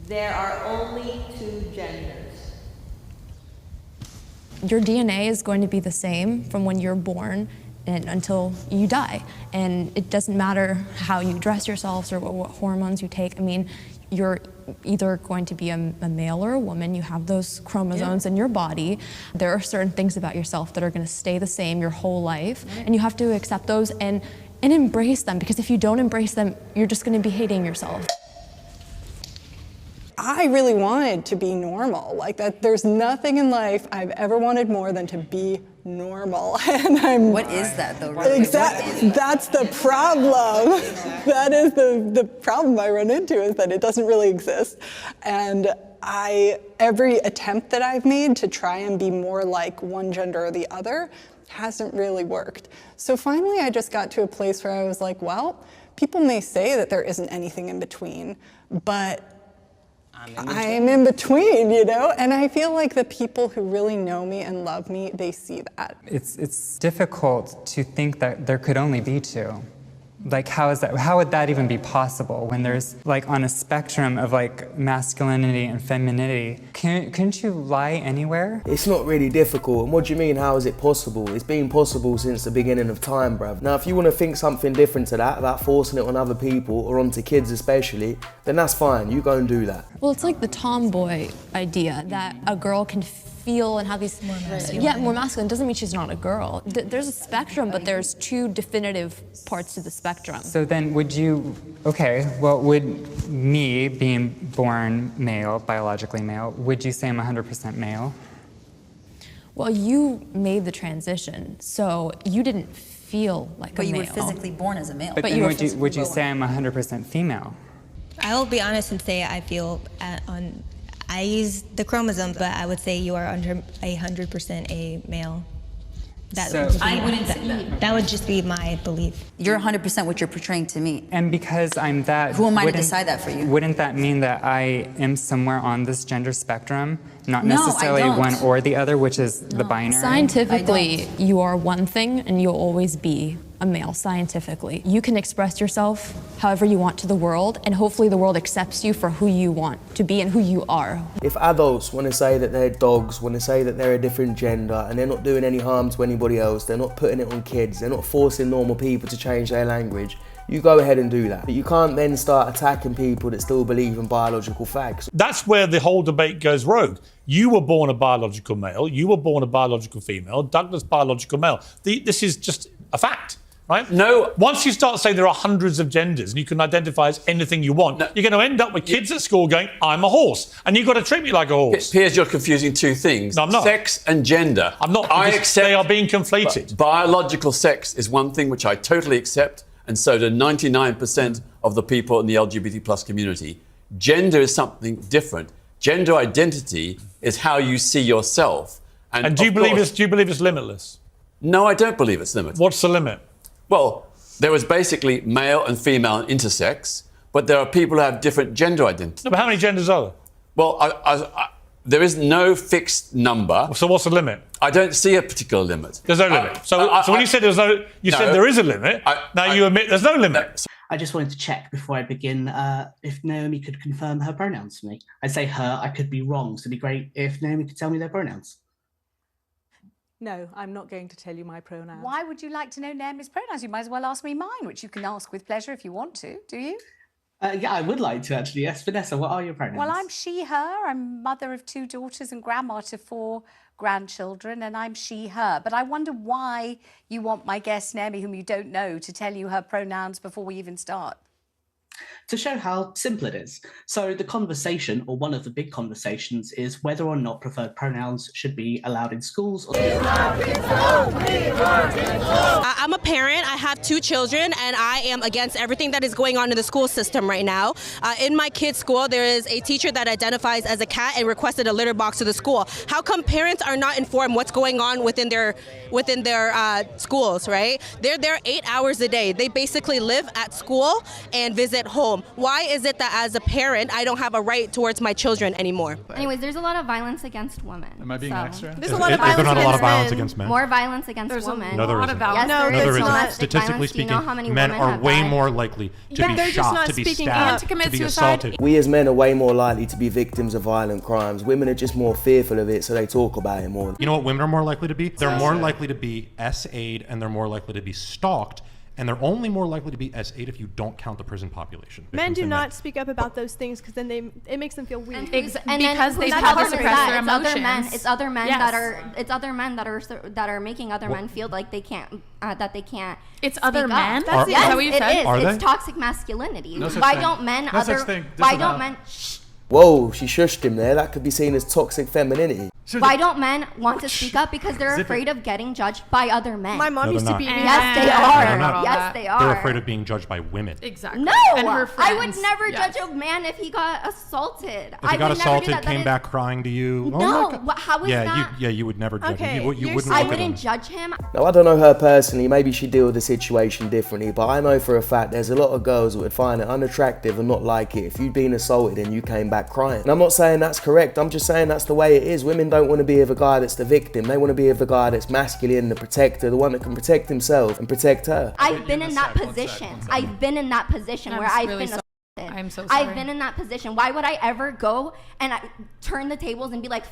There are only two genders. Your DNA is going to be the same from when you're born and until you die. And it doesn't matter how you dress yourselves or what hormones you take. I mean, you're either going to be a male or a woman. You have those chromosomes in your body. There are certain things about yourself that are going to stay the same your whole life. And you have to accept those and embrace them, because if you don't embrace them, you're just going to be hating yourself. I really wanted to be normal. Like that, there's nothing in life I've ever wanted more than to be normal. And What is that though? Really? Exactly. That's the problem. That is the problem I run into, is that it doesn't really exist. And every attempt that I've made to try and be more like one gender or the other hasn't really worked. So finally I just got to a place where I was like, well, people may say that there isn't anything in between, but I'm in between, you know? And I feel like the people who really know me and love me, they see that. It's difficult to think that there could only be two. Like, how would that even be possible when there's, like, on a spectrum of, like, masculinity and femininity? Couldn't you lie anywhere? It's not really difficult. And what do you mean, how is it possible? It's been possible since the beginning of time, bruv. Now, if you want to think something different to that, about forcing it on other people, or onto kids especially, then that's fine. You go and do that. Well, it's like the tomboy idea that a girl can feel and have these more masculine doesn't mean she's not a girl. There's a spectrum, but there's two definitive parts to the spectrum. So then would me being born male, biologically male, would you say I'm 100% male? Well, you made the transition, so you didn't feel like a male. But you were physically born as a male. But would you say I'm 100% female? I'll be honest and say I feel I use the chromosome, but I would say you are under 100% a male. I wouldn't say that. That would just be my belief. You're 100% what you're portraying to me. And because I'm that, who am I to decide that for you? Wouldn't that mean that I am somewhere on this gender spectrum, not necessarily one or the other, which is the binary? Scientifically, you are one thing, and you'll always be a male. Scientifically, you can express yourself however you want to the world, and hopefully the world accepts you for who you want to be and who you are. If adults want to say that they're dogs, want to say that they're a different gender, and they're not doing any harm to anybody else, they're not putting it on kids, they're not forcing normal people to change their language, you go ahead and do that. But you can't then start attacking people that still believe in biological facts. That's where the whole debate goes rogue. You were born a biological male, you were born a biological female, Douglas biological male. This is just a fact. Right? No. Once you start saying there are hundreds of genders and you can identify as anything you want, you're going to end up with kids at school going, I'm a horse, and you've got to treat me like a horse. Piers, you're confusing two things. No, I'm not. Sex and gender. I'm not. I accept. They are being conflated. Biological sex is one thing which I totally accept, and so do 99% of the people in the LGBT plus community. Gender is something different. Gender identity is how you see yourself. And do you believe it's limitless? No, I don't believe it's limitless. What's the limit? Well, there was basically male and female and intersex, but there are people who have different gender identities. No, but how many genders are there? Well, there is no fixed number. So what's the limit? I don't see a particular limit. There's no limit. So when you said said there is a limit, you admit there's no limit. I just wanted to check before I begin if Naomi could confirm her pronouns for me. I say her, I could be wrong, so it'd be great if Naomi could tell me their pronouns. No, I'm not going to tell you my pronouns. Why would you like to know Naomi's pronouns? You might as well ask me mine, which you can ask with pleasure if you want to. Do you? Yeah, I would like to actually. Yes, Vanessa, what are your pronouns? Well, I'm she, her. I'm mother of 2 daughters and grandma to 4 grandchildren, and I'm she, her. But I wonder why you want my guest, Naomi, whom you don't know, to tell you her pronouns before we even start. To show how simple it is. So the conversation, or one of the big conversations, is whether or not preferred pronouns should be allowed in schools. I'm a parent, I have 2 children, and I am against everything that is going on in the school system right now. In my kid's school, there is a teacher that identifies as a cat and requested a litter box to the school. How come parents are not informed what's going on within their schools, right? They're there 8 hours a day. They basically live at school and visit get home? Why is it that as a parent, I don't have a right towards my children anymore? Anyways, there's a lot of violence against women. Am I being extra? There's a lot of violence against men. More violence against women. No, there isn't. Yes, No, there is. there isn't. Statistically speaking, men are way more likely to be shot, to be stabbed, to be assaulted. We as men are way more likely to be victims of violent crimes. Women are just more fearful of it, so they talk about it more. You know what women are more likely to be? They're more likely to be SA'd, and they're more likely to be stalked, and they're only more likely to be SA'd if you don't count the prison population. Men do not speak up about those things because then it makes them feel weak. Because they've had to suppress their emotions. It's other men that are making other men feel like they can't It's other men? Is that what you said? It's toxic masculinity. No such Why thing. don't men No such thing. why don't men Whoa, she shushed him there. That could be seen as toxic femininity. Why don't men want to speak up? Because they're afraid of getting judged by other men. My mom used to beat me. Yes, they are. Yes, they are. They're afraid of being judged by women. Exactly. No, and her I would friends. never judge a man if he got assaulted. If he got assaulted, came back crying to you. No, how is that? You would never judge him. You wouldn't I look at him. wouldn't judge him. Now, I don't know her personally, maybe she'd deal with the situation differently, but I know for a fact there's a lot of girls that would find it unattractive and not like it if you'd been assaulted and you came back crying. And I'm not saying that's correct, I'm just saying that's the way it is. Women don't want to be with a guy that's the victim, they want to be with a guy that's masculine, the protector, the one that can protect himself and protect her. I've been in that position. I've been in that position where I've been assaulted. I'm so sorry. I've been in that position. Why would I ever go and turn the tables and be like,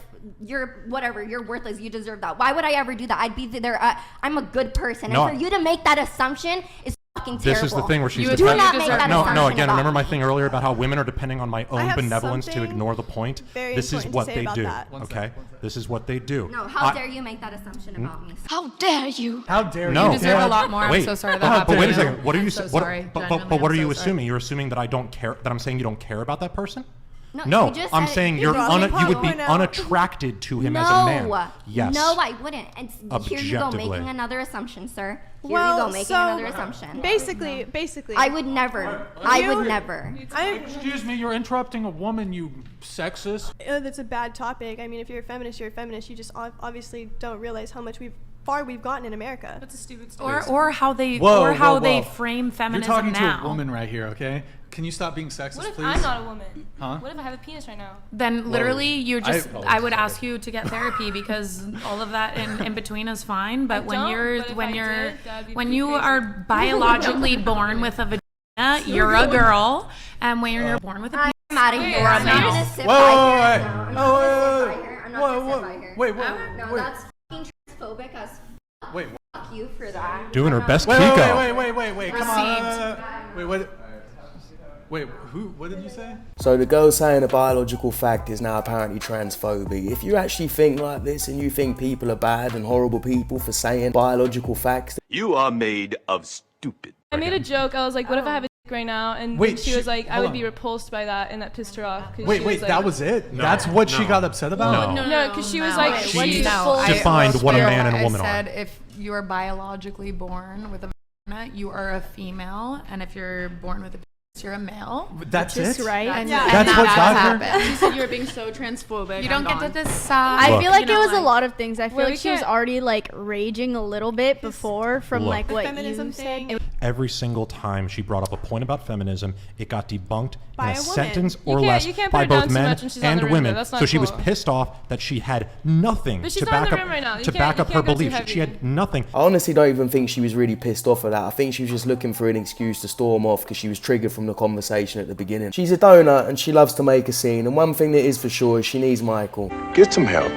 you're whatever, you're worthless, you deserve that? Why would I ever do that? I'd be there, I'm a good person. No. And for you to make that assumption is fucking terrible. This is the thing where she's do not make that assumption No, again, about remember my me. thing earlier about how women are depending on my own have benevolence to something ignore the point? very This is important to what say they about do, that. okay? This is what they do. No, how dare you make that assumption about me? How dare you? How dare you? No. You deserve a lot more. Wait. I'm so sorry that But happened. wait a second. What are you I'm so sorry. but Genuinely, what are I'm you so sorry. assuming? You're assuming that I don't care, that I'm saying you don't care about that person? No, you just I'm said saying you're wrong. you would be Point out. unattracted to him as a man. Yes. No, I wouldn't. And here you go Objectively. making another assumption, sir. Here Well, you go making so another assumption. Basically, I would never. I would never. Excuse me, you're interrupting a woman, you sexist. That's a bad topic. I mean, if you're a feminist, you're a feminist. You just obviously don't realize how much far we've gotten in America. That's a stupid story. Or how they Whoa. they frame feminism You're talking now. to a woman right here, okay? Can you stop being sexist, What if please? I'm not a woman? Huh? What if I have a penis right now? Then literally you just I would ask you to get therapy because all of that in between is fine. But when you are biologically born with a vagina, you're a girl, and when you're born with a penis, I'm out of here. you're a I'm not male. gonna sit by here. No, I'm not gonna sit by here. I'm not Whoa, gonna sit by here. wait, No, that's fucking transphobic as fuck. Wait. Fuck you for that. Doing her best Wait, Kiko. wait, come on. Wait, what? Wait, what did you say? So the girl saying a biological fact is now apparently transphobic. If you actually think like this and you think people are bad and horrible people for saying biological facts, you are made of stupid. I made a joke. I was like, what if I have a dick right now? And Wait, she was like, I hold would on. be repulsed by that, and that pissed her off. Wait, that was it? That's what she got upset about? No, because she was like, She what's the defined full what a man and a woman I are. said if you are biologically born with a vagina, you are a female, and if you're born with a penis, you're a male. That's Which is it? right. And That's what got her? happened. You said you were being so transphobic. You don't I'm get to gone. decide. I Look. feel like You it know, was a lot of things. I feel Well, like we she was can't- already like raging a little bit before from Look. like The what feminism you thing. said. Every single time she brought up a point about feminism, it got debunked By in a a woman. sentence You or can't- less you can't put by it down both too men much when she's not in and the room, women. though. That's not So she was cool. pissed off that she had nothing But she's to not in back the up room right now. You to can't- back you up her can't go too beliefs. heavy. She had nothing. I honestly don't even think she was really pissed off of that. I think she was just looking for an excuse to storm off because she was triggered from the conversation at the beginning. She's a donut and she loves to make a scene, and one thing that is for sure is she needs Michael. Get some help.